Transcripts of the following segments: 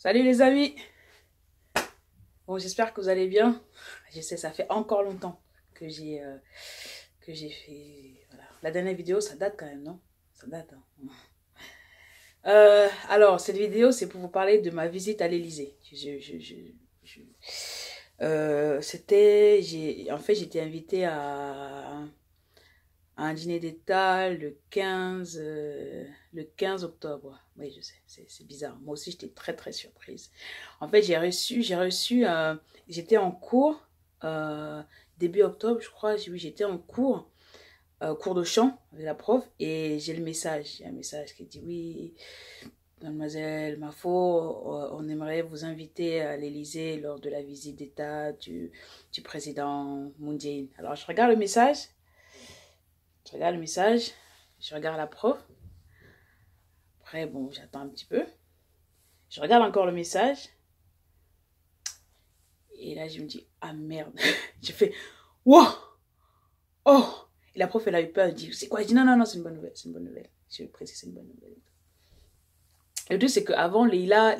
Salut les amis. Bon, j'espère que vous allez bien. Je sais, ça fait encore longtemps que j'ai fait... Voilà. La dernière vidéo, ça date quand même, non? Ça date, hein. Alors, cette vidéo, c'est pour vous parler de ma visite à l'Élysée. En fait, j'étais invitée à un dîner d'État le 15 octobre. Oui, je sais, c'est bizarre. Moi aussi, j'étais très, très surprise. En fait, j'étais en cours, euh, début octobre, je crois, oui, j'étais en cours de chant avec la prof, et j'ai le message. Il y a un message qui dit, oui, mademoiselle Mafo, on aimerait vous inviter à l'Élysée lors de la visite d'État du président Moon Jae-in. Alors, je regarde le message. Je regarde la prof. Après, bon, j'attends un petit peu. Je regarde encore le message. Et là, je me dis, ah merde. Je fais, wow, oh. Et la prof, elle a eu peur. Elle dit, c'est quoi? Je dis, non, non, non, c'est une bonne nouvelle. C'est une bonne nouvelle. Je précise, c'est une bonne nouvelle. Le truc, c'est qu'avant, Leïla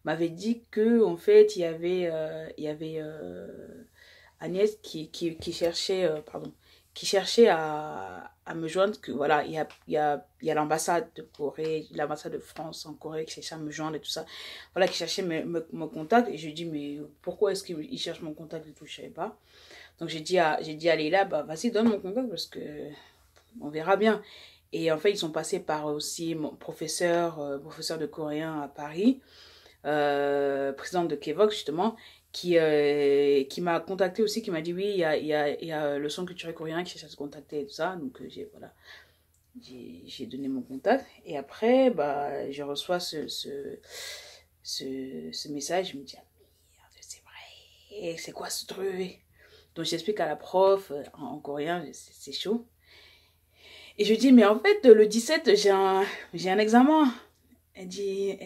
m'avait dit que en fait, il y avait Agnès qui cherchait, qui cherchait à me joindre, que voilà, il y a l'ambassade de Corée, l'ambassade de France en Corée qui cherchait à me joindre et tout ça. Voilà, qui cherchait mon contact. Et je lui dis, mais pourquoi est-ce qu'il cherche mon contact et tout, je ne savais pas. Donc j'ai dit à Leïla, bah vas-y, donne mon contact parce que on verra bien. Et en fait, ils sont passés par aussi mon professeur de coréen à Paris, présidente de KVOX justement, qui m'a contacté aussi, qui m'a dit oui, il y a le centre culturel coréen qui cherche à se contacter et tout ça. Donc voilà, j'ai donné mon contact. Et après, bah, je reçois ce message. Je me dis, ah merde, c'est vrai, c'est quoi ce truc? Donc j'explique à la prof en coréen, c'est chaud. Et je dis, mais en fait, le 17, j'ai un examen. Elle dit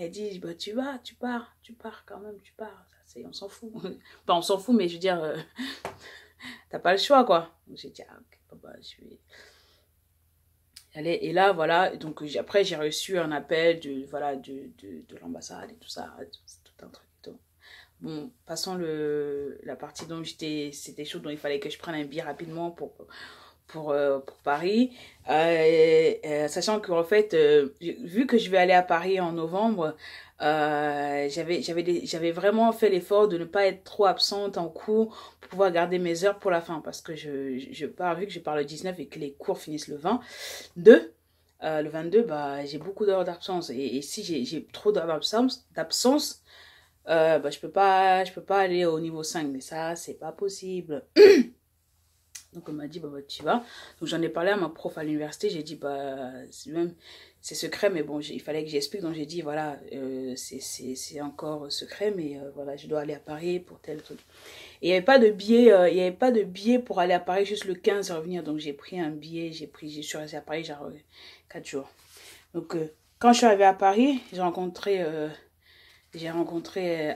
bah, tu pars quand même, tu pars. On s'en fout. Enfin, on s'en fout, mais je veux dire, t'as pas le choix, quoi. Donc j'ai dit, ah, ok, bah, je vais aller. Et là, voilà, donc après, j'ai reçu un appel de l'ambassade et tout ça. C'est tout un truc. Donc, bon, passons la partie dont c'était chaud, donc il fallait que je prenne un billet rapidement pour Paris, sachant qu'en fait, vu que je vais aller à Paris en novembre, j'avais vraiment fait l'effort de ne pas être trop absente en cours pour pouvoir garder mes heures pour la fin, parce que je pars, vu que je pars le 19 et que les cours finissent le 22, le 22, bah, j'ai beaucoup d'heures d'absence, et si j'ai trop d'heures d'absence, bah, je peux pas aller au niveau 5, mais ça, c'est pas possible. Donc, on m'a dit, bah, tu vas. Donc, j'en ai parlé à ma prof à l'université. J'ai dit, bah, c'est secret, mais bon, il fallait que j'explique. Donc, j'ai dit, voilà, c'est encore secret, mais voilà, je dois aller à Paris pour tel truc. Et il n'y avait pas de billet, il y avait pas de billet pour aller à Paris juste le 15 et revenir. Donc, j'ai pris un billet, je suis restée à Paris, genre 4 jours. Donc, quand je suis arrivée à Paris, j'ai rencontré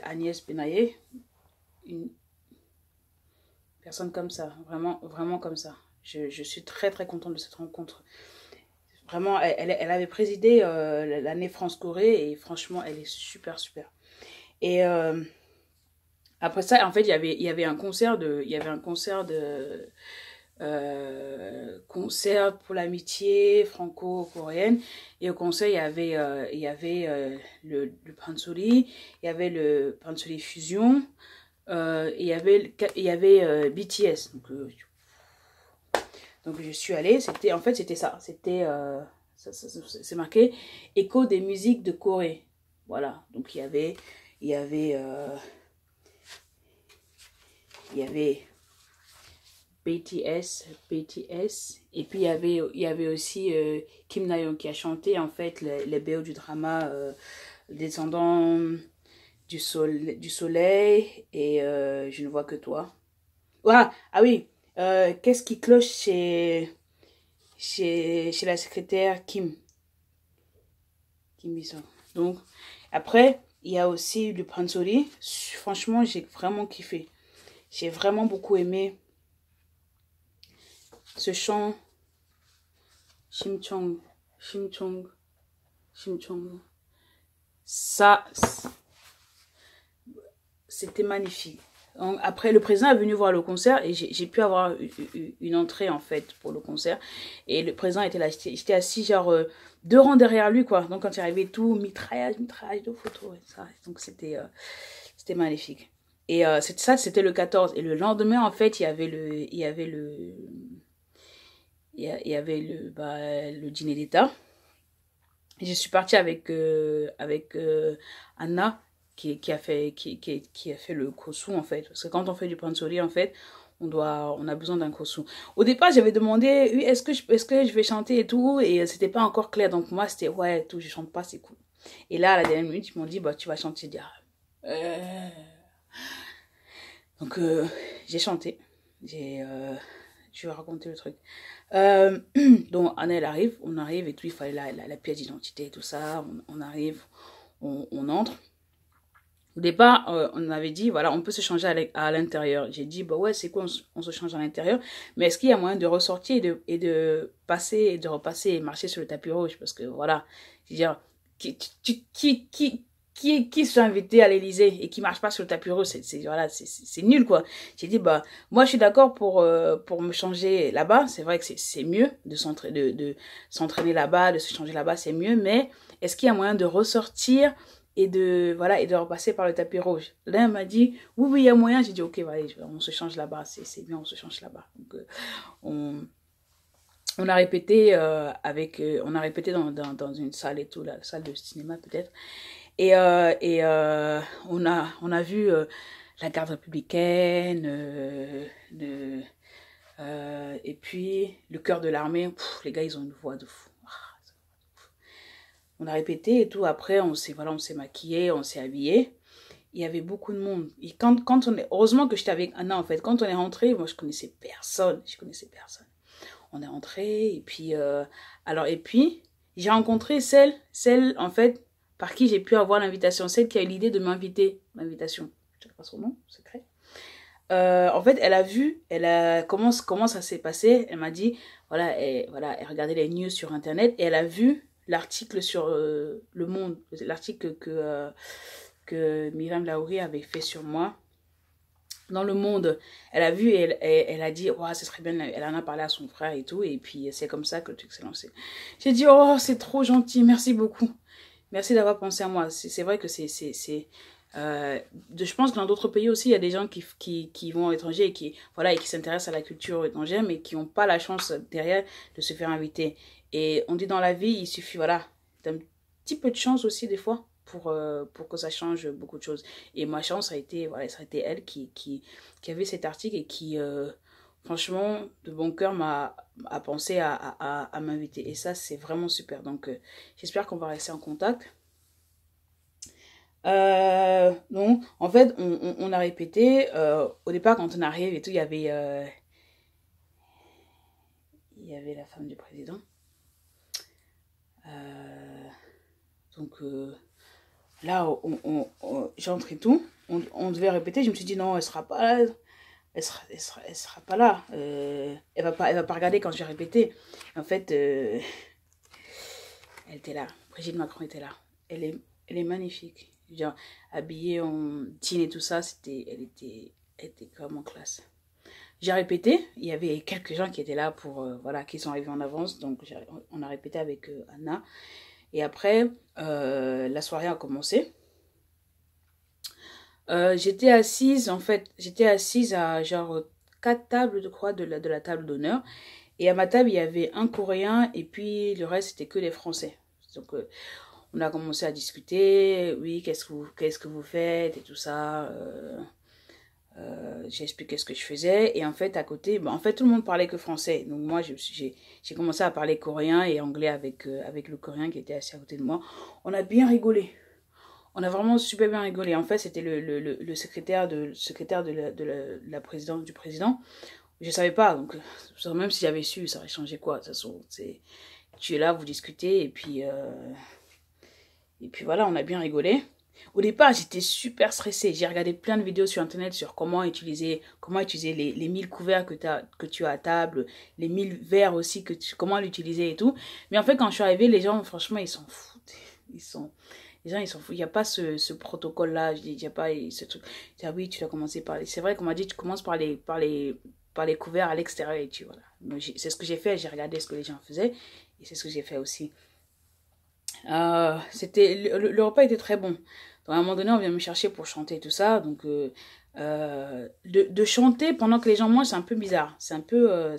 Agnès Benaye, une personne comme ça, vraiment, vraiment comme ça. Je suis très, très contente de cette rencontre. Vraiment, elle avait présidé l'année France-Corée et franchement, elle est super, super. Et après ça, en fait, il y avait un concert concert pour l'amitié franco-coréenne. Et au concert, il y avait le Pansori, il y avait le Pansori Fusion, il y avait BTS. Donc je suis allée, en fait c'était ça, c'est marqué écho des musiques de Corée. Voilà, donc il y avait, il y avait BTS, et puis il y avait aussi Kim Na-young qui a chanté en fait les BO du drama Descendant du soleil et Je ne vois que toi. Ah oui, qu'est-ce qui cloche chez la secrétaire Kim Bisson. Donc, après, il y a aussi le Pansori. Franchement, j'ai vraiment kiffé. J'ai vraiment beaucoup aimé ce chant. Shimchong. Ça, c'était magnifique. Donc, après, le président est venu voir le concert et j'ai pu avoir une entrée, en fait, pour le concert. Et le président était là, j'étais assis, genre, 2 rangs derrière lui, quoi. Donc, quand il arrivait, tout, mitraillage de photos et ça. Donc, c'était magnifique. Et ça, c'était le 14. Et le lendemain, en fait, il y avait le dîner d'État. Je suis partie avec Anna qui a fait le kosu en fait, parce que quand on fait du pansori en fait on a besoin d'un kosu. Au départ j'avais demandé oui, est-ce que je vais chanter et tout, et c'était pas encore clair, donc moi c'était ouais tout, je chante pas, c'est cool. Et là à la dernière minute ils m'ont dit bah tu vas chanter. Donc j'ai chanté, je vais raconter le truc. Donc Anna elle arrive, on arrive et tout, il fallait la pièce d'identité et tout ça, on arrive, on entre. Au départ, on avait dit, voilà, on peut se changer à l'intérieur. J'ai dit, bah ouais, c'est quoi, on se change à l'intérieur. Mais est-ce qu'il y a moyen de ressortir et de passer, et de repasser et marcher sur le tapis rouge? Parce que voilà, je veux dire, qui se fait inviter à l'Élysée et qui marche pas sur le tapis rouge, voilà, c'est nul, quoi. J'ai dit, bah, moi, je suis d'accord pour me changer là-bas. C'est vrai que c'est mieux de s'entraîner là-bas, de se changer là-bas, c'est mieux. Mais est-ce qu'il y a moyen de ressortir et de repasser par le tapis rouge? Là, elle m'a dit, oui, il y a moyen. J'ai dit, ok, voilà, on se change là-bas, c'est bien, on se change là-bas. Donc, on a répété on a répété dans une salle et tout, la salle de cinéma peut-être. Et on a vu la garde républicaine, et puis le chœur de l'armée. Les gars, ils ont une voix de fou. On a répété et tout. Après, on s'est maquillé, on s'est habillé. Il y avait beaucoup de monde. Et heureusement que j'étais avec Anna en fait. Quand on est rentré, moi je connaissais personne. On est rentré et puis j'ai rencontré celle en fait par qui j'ai pu avoir l'invitation, celle qui a eu l'idée de m'inviter, l'invitation. Je ne sais pas son nom, secret. En fait, elle a vu, comment ça s'est passé. Elle m'a dit, elle regardait les news sur internet et elle a vu l'article sur Le Monde, l'article que Myriam Laouri avait fait sur moi dans Le Monde. Elle a vu et elle a dit, ce serait bien, elle en a parlé à son frère et tout, et puis c'est comme ça que le truc s'est lancé. J'ai dit, oh, c'est trop gentil, merci beaucoup. Merci d'avoir pensé à moi. C'est vrai que je pense que dans d'autres pays aussi, il y a des gens qui vont à l'étranger et qui s'intéressent à la culture étrangère, mais qui n'ont pas la chance derrière de se faire inviter. Et on dit dans la vie, il suffit d'un petit peu de chance aussi des fois pour que ça change beaucoup de choses. Et ma chance, ça a été elle qui avait cet article et qui, franchement, de bon cœur, a pensé à m'inviter. Et ça, c'est vraiment super. Donc, j'espère qu'on va rester en contact. Donc, en fait, on a répété. Au départ, quand on arrive et tout, il y avait la femme du président. Donc, là, j'entre et tout. On devait répéter. Je me suis dit, non, elle sera pas là. Elle sera pas là. Elle va pas regarder quand je vais répéter. En fait, elle était là. Brigitte Macron était là. Elle est magnifique. Genre, habillée en jean et tout ça, elle était vraiment classe. J'ai répété. Il y avait quelques gens qui étaient là qui sont arrivés en avance. Donc, on a répété avec Anna. Et après, la soirée a commencé. J'étais assise à genre 4 tables, je crois, de la table d'honneur. Et à ma table, il y avait un Coréen et puis le reste, c'était que des Français. Donc, on a commencé à discuter. Oui, qu'est-ce que vous faites et tout ça. J'ai expliqué ce que je faisais. Et en fait, à côté, en fait, tout le monde parlait que français. Donc, moi, j'ai commencé à parler coréen et anglais avec le Coréen qui était assis à côté de moi. On a bien rigolé. On a vraiment super bien rigolé. En fait, c'était le secrétaire du président. Je savais pas, donc même si j'avais su, ça aurait changé quoi. De toute façon, tu es là, vous discutez, et puis voilà, on a bien rigolé. Au départ, j'étais super stressée. J'ai regardé plein de vidéos sur internet sur comment utiliser les 1000 couverts que tu as à table, les 1000 verres aussi, comment l'utiliser et tout. Mais en fait, quand je suis arrivée, les gens, franchement, ils s'en foutent. Les gens, ils s'en foutent. Il n'y a pas ce protocole-là. Il n'y a pas ce truc. Je dis, ah oui, tu dois commencer par les... C'est vrai qu'on m'a dit, tu commences par les couverts à l'extérieur et tu... Voilà. C'est ce que j'ai fait. J'ai regardé ce que les gens faisaient. Et c'est ce que j'ai fait aussi. Le repas était très bon. Donc, à un moment donné, on vient me chercher pour chanter et tout ça. Donc, de chanter pendant que les gens mangent, c'est un peu bizarre. C'est un peu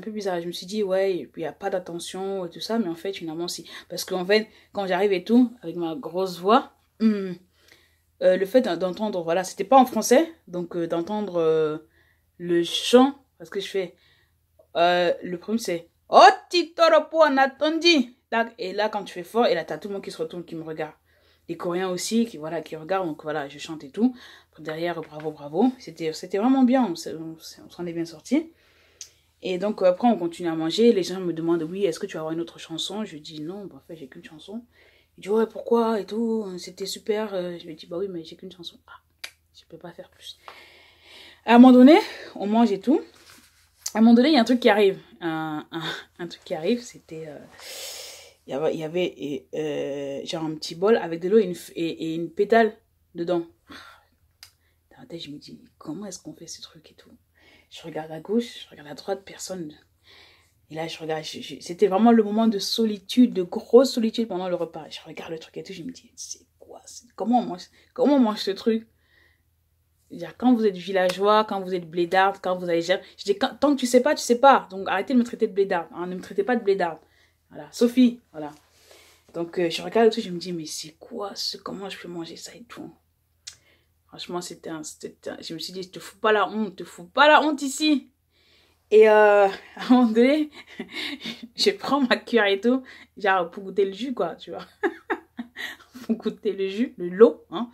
bizarre. Je me suis dit, ouais, il n'y a pas d'attention et tout ça. Mais en fait, finalement, si. Parce qu'en fait, quand j'arrive et tout, avec ma grosse voix, le fait d'entendre, voilà, c'était pas en français. Donc, d'entendre le chant, parce que je fais... le premier, c'est Oh, Titoropo, on attendit. Et là, quand tu fais fort, et là, t'as tout le monde qui se retourne, qui me regarde. Les Coréens aussi, qui regardent. Donc voilà, je chante et tout. Derrière, bravo, bravo. C'était vraiment bien. On s'en est bien sorti. Et donc, après, on continue à manger. Les gens me demandent, oui, est-ce que tu vas avoir une autre chanson? Je dis, non, bah, en fait, j'ai qu'une chanson. Ils disent, ouais, pourquoi? Et tout. C'était super. Je lui dis, bah oui, mais j'ai qu'une chanson. Ah, je peux pas faire plus. À un moment donné, on mange et tout. À un moment donné, il y a un truc qui arrive. Un truc qui arrive, c'était... il y avait genre un petit bol avec de l'eau et une pétale dedans. Dans la tête, je me dis, comment est-ce qu'on fait ce truc et tout? Je regarde à gauche, je regarde à droite, personne. Et là, je regarde, c'était vraiment le moment de solitude, de grosse solitude pendant le repas. Je regarde le truc et tout, je me dis, c'est quoi? Comment on mange ce truc? Quand vous êtes villageois, quand vous êtes blédard, quand vous allez gérer. Je dis, tant que tu sais pas, tu sais pas. Donc arrêtez de me traiter de blédard. Hein, ne me traitez pas de blédard. Voilà, Sophie, voilà. Donc je regarde le truc, je me dis, mais c'est quoi comment je peux manger ça et tout? Franchement, je me suis dit, te fous pas la honte ici. Et à un moment donné, je prends ma cuillère et tout, genre pour goûter le jus, quoi, tu vois. Pour goûter le jus, l'eau, hein.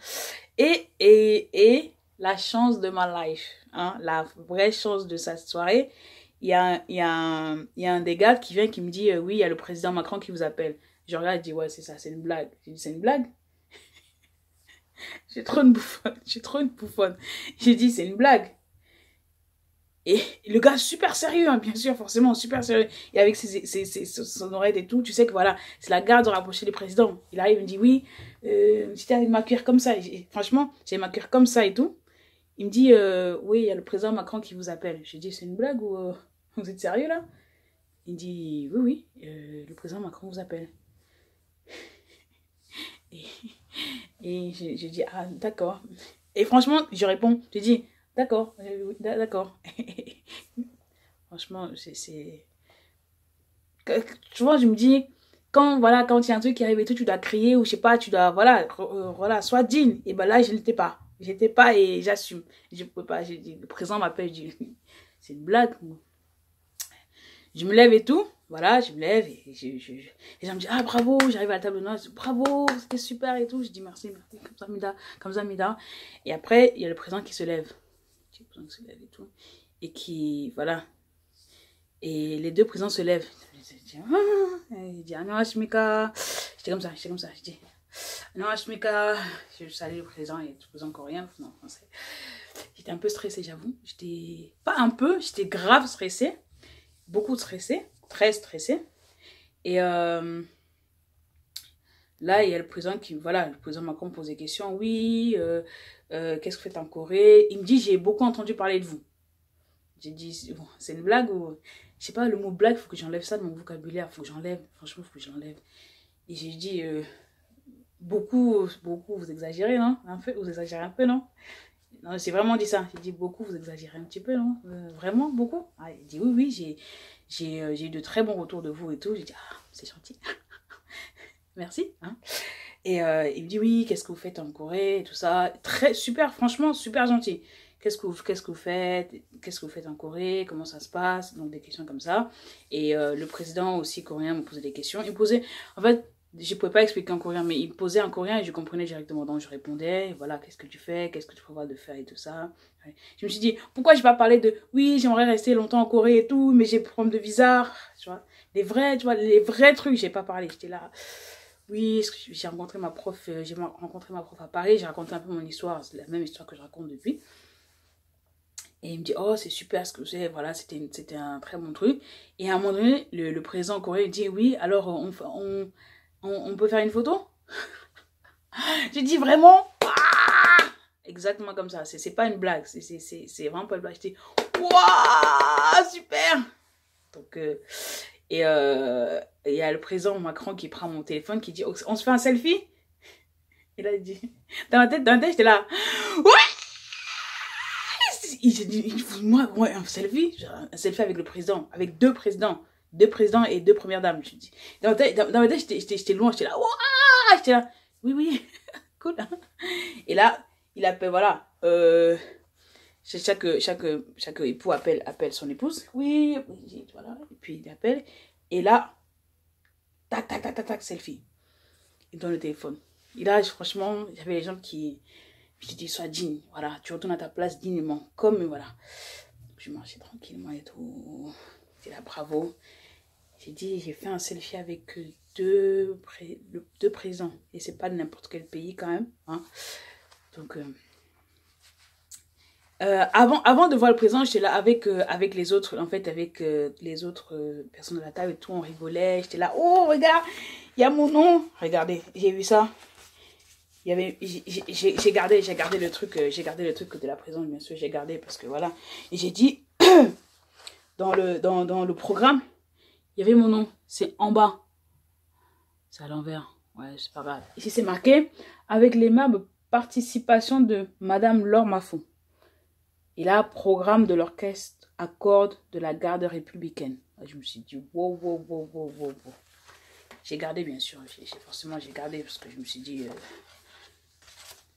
Et la chance de ma life, hein, la vraie chance de cette soirée, il y a un des gars qui vient qui me dit, oui, il y a le président Macron qui vous appelle. Je regarde, je dis, ouais, c'est ça, c'est une blague. Je dis, c'est une blague? J'ai trop une bouffonne. J'ai dit, c'est une blague. Et le gars, super sérieux, hein, bien sûr, forcément, super sérieux. Et avec son oreille et tout, tu sais que voilà, c'est la garde de rapprocher les présidents. Il arrive, il me dit, oui, si t'as ma cuillère comme ça, franchement, j'ai ma cuillère comme ça et tout. Il me dit, oui, il y a le président Macron qui vous appelle. Je dis, c'est une blague ou vous êtes sérieux là? Il dit, oui, le président Macron vous appelle. Et je dis, ah, d'accord. Et franchement, je réponds, je dis, d'accord, d'accord. Franchement, c'est... Tu vois, je me dis, quand il y a un truc qui arrive et tout, tu dois crier ou je sais pas, tu dois, voilà, sois digne. Et ben là, je n'étais pas. J'étais pas et j'assume. Je peux pas, j'ai dit, le président m'appelle, je dis, c'est une blague. Je me lève et tout, voilà, je me lève et les gens me disent, ah bravo, j'arrive à la table de noix, bravo, c'était super et tout. Je dis merci, comme ça, Mida. Et après, il y a le président qui se lève. Le président qui se lève et tout. Et qui, voilà. Et les deux présidents se lèvent. Il dit, non, Ashmika. J'étais comme ça, je dis, non, Ashmika. Je salue le président et le président coréen, non, français. J'étais un peu stressée, j'avoue. J'étais, pas un peu, j'étais grave stressée. Beaucoup stressée, très stressée. Et là, il y a le président qui, voilà, le président Macron pose des questions. Oui, qu'est-ce que vous faites en Corée? Il me dit, j'ai beaucoup entendu parler de vous. J'ai dit, bon, c'est une blague ou... Je sais pas, le mot blague, il faut que j'enlève ça de mon vocabulaire. Il faut que j'enlève, franchement, il faut que j'enlève. Et j'ai dit, beaucoup, vous exagérez, non? Un peu, vous exagérez un peu, non? Non, j'ai vraiment dit ça. J'ai dit, beaucoup, vous exagérez un petit peu, non? Vraiment, beaucoup? Ah, il dit, oui, j'ai eu de très bons retours de vous et tout. J'ai dit, ah, c'est gentil. Merci. Hein. Et il me dit, oui, qu'est-ce que vous faites en Corée et tout ça. Très, super, franchement, super gentil. Qu'est-ce que vous faites? Qu'est-ce que vous faites en Corée? Comment ça se passe? Donc, des questions comme ça. Et le président aussi coréen me posait des questions. Il me posait, en fait, je ne pouvais pas expliquer en coréen, mais il me posait en coréen et je comprenais directement. Donc, je répondais, voilà, qu'est-ce que tu fais? Qu'est-ce que tu prévois de faire et tout ça. Ouais. Je me suis dit, pourquoi je ne vais pas parler de, oui, j'aimerais rester longtemps en Corée et tout, mais j'ai problème de visa. Tu vois, les vrais trucs, j'ai pas parlé. J'étais là. Oui, j'ai rencontré ma prof à Paris, j'ai raconté un peu mon histoire, c'est la même histoire que je raconte depuis. Et il me dit, oh, c'est super ce que c'est, voilà, c'était un très bon truc. Et à un moment donné, le président coréen dit, oui, alors on peut faire une photo? J'ai dit vraiment, exactement comme ça. C'est pas une blague. C'est vraiment pas une blague. Je dis, waouh, super. Donc, il y a le président Macron qui prend mon téléphone, qui dit, on se fait un selfie? Et là, il dit, dans la tête, j'étais là, ouais. J'ai dit, moi, un selfie? Un selfie avec le président, avec deux présidents et deux premières dames. Je dis, dans ma tête, j'étais loin, j'étais là, waouh, j'étais là, oui, cool. Et là, il appelle, voilà, chaque époux appelle son épouse. Oui, voilà. Et puis il appelle. Et là, tac, selfie. Il donne le téléphone. Et là, franchement, il y avait les gens qui... Je dis, sois digne. Voilà, tu retournes à ta place dignement. Comme, voilà. Je marchais tranquillement et tout. C'est là, bravo. J'ai dit, j'ai fait un selfie avec deux présidents. Et c'est pas de n'importe quel pays quand même. Hein. Donc... avant de voir le président, j'étais là avec les autres, en fait, avec les autres personnes de la table et tout, on rigolait. J'étais là, oh, regarde, il y a mon nom. Regardez, j'ai vu ça. Il y avait, j'ai gardé le truc, de la présidente, bien sûr, j'ai gardé parce que voilà. Et j'ai dit, dans le programme, il y avait mon nom, c'est en bas. C'est à l'envers, ouais, c'est pas grave. Ici, c'est marqué, avec l'aimable participation de Madame Laure Mafon. Et là, programme de l'orchestre à cordes de la garde républicaine. Je me suis dit, wow. J'ai gardé, bien sûr. Forcément, j'ai gardé parce que je me suis dit,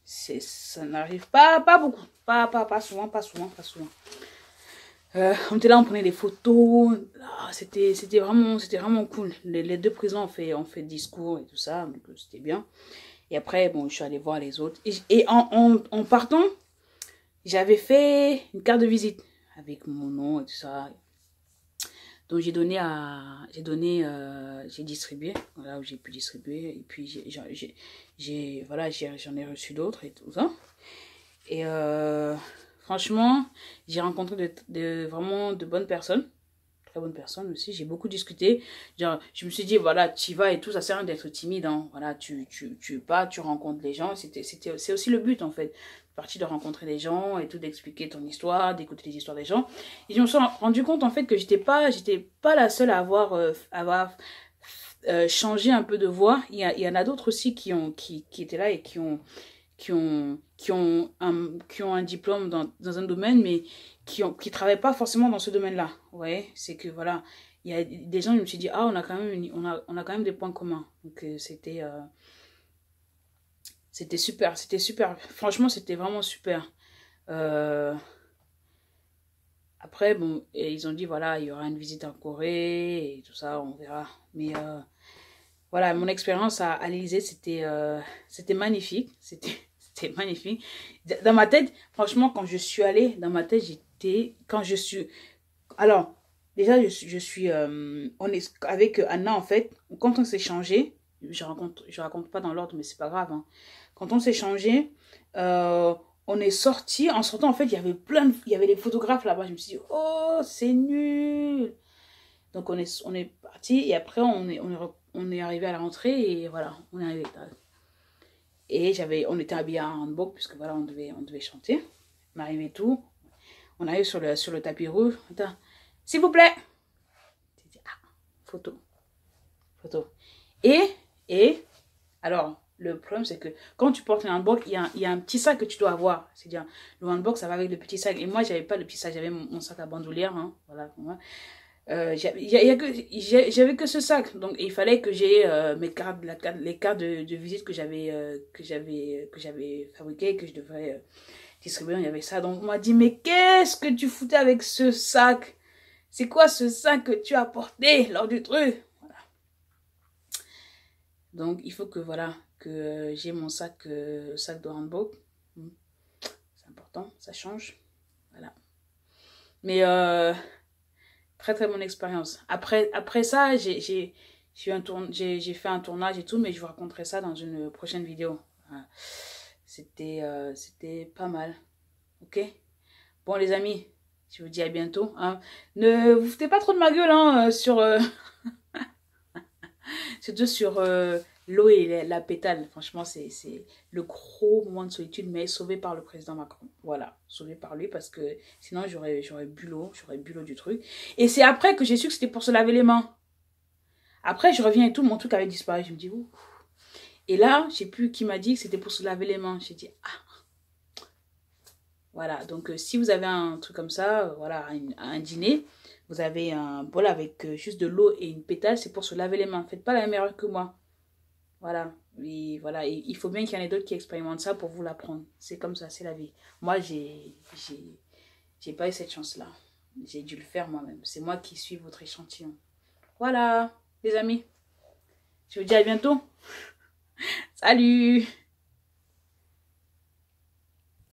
ça n'arrive pas beaucoup. Pas souvent. On était là, on prenait des photos. C'était vraiment cool. Les deux présidents ont fait discours et tout ça. Donc, c'était bien. Et après, bon, je suis allée voir les autres. Et en partant... J'avais fait une carte de visite avec mon nom et tout ça. Donc j'ai distribué, voilà où j'ai pu distribuer. Et puis j'en ai reçu d'autres et tout ça. Et franchement, j'ai rencontré vraiment de bonnes personnes. Très bonnes personnes aussi. J'ai beaucoup discuté. Genre, je me suis dit, voilà, tu y vas et tout, ça sert à rien d'être timide. Hein. Voilà, tu rencontres les gens. C'est aussi le but en fait. Partie de rencontrer des gens et tout, d'expliquer ton histoire, d'écouter les histoires des gens. Et je me suis rendu compte en fait que j'étais pas la seule à avoir changé un peu de voix. Il y en a d'autres aussi qui étaient là et qui ont un diplôme dans un domaine, mais qui travaillent pas forcément dans ce domaine-là. Ouais, c'est que voilà, il y a des gens, je me suis dit, on a quand même des points communs. Donc c'était super. Franchement, c'était vraiment super. Après, bon, et ils ont dit, voilà, il y aura une visite en Corée et tout ça, on verra. Mais voilà, mon expérience à l'Élysée, c'était magnifique. C'était magnifique. Dans ma tête, franchement, quand je suis allée, dans ma tête, alors, déjà, je suis... on est avec Anna, en fait, quand on s'est changé, je raconte pas dans l'ordre, mais c'est pas grave, hein. Quand on s'est changé, on est sorti. En sortant, en fait, il y avait des photographes là-bas. Je me suis dit, oh, c'est nul. Donc, on est parti. Et après, on est arrivé à la rentrée. Et voilà, on est arrivé. Et on était habillés en hanbok, puisque voilà, on devait chanter. On arrivait tout. On arrive sur le tapis rouge. S'il vous plaît. J'ai dit, photo. Et, alors... Le problème, c'est que quand tu portes un handbag, il y a un petit sac que tu dois avoir. C'est-à-dire, le handbag, ça va avec le petit sac. Et moi, j'avais pas le petit sac, j'avais mon sac à bandoulière. Hein, voilà, pour moi. J'avais que ce sac. Donc, il fallait que j'ai les cartes de visite que j'avais fabriquées, que je devrais distribuer. Il y avait ça. Donc, on m'a dit, mais qu'est-ce que tu foutais avec ce sac? C'est quoi ce sac que tu as porté lors du truc? Voilà. Donc, il faut que, voilà, que j'ai mon sac de handbag. C'est important, ça change. Voilà. Mais très très bonne expérience. Après ça, j'ai fait un tournage et tout, mais je vous raconterai ça dans une prochaine vidéo. Voilà. C'était pas mal. Ok? Bon les amis, je vous dis à bientôt. Hein. Ne vous foutez pas trop de ma gueule hein, surtout sur l'eau et la pétale. Franchement, c'est le gros moment de solitude, mais sauvé par le président Macron. Voilà, sauvé par lui parce que sinon j'aurais bu l'eau du truc. Et c'est après que j'ai su que c'était pour se laver les mains. Après, je reviens et tout, mon truc avait disparu. Je me dis, ouh. Et là, je sais plus qui m'a dit que c'était pour se laver les mains. J'ai dit, ah. Voilà, donc si vous avez un truc comme ça, voilà, un dîner, vous avez un bol avec juste de l'eau et une pétale, c'est pour se laver les mains. Faites pas la même erreur que moi. Voilà, et voilà, et il faut bien qu'il y en ait d'autres qui expérimentent ça pour vous l'apprendre. C'est comme ça, c'est la vie. Moi, j'ai pas eu cette chance-là. J'ai dû le faire moi-même. C'est moi qui suis votre échantillon. Voilà, les amis. Je vous dis à bientôt. Salut!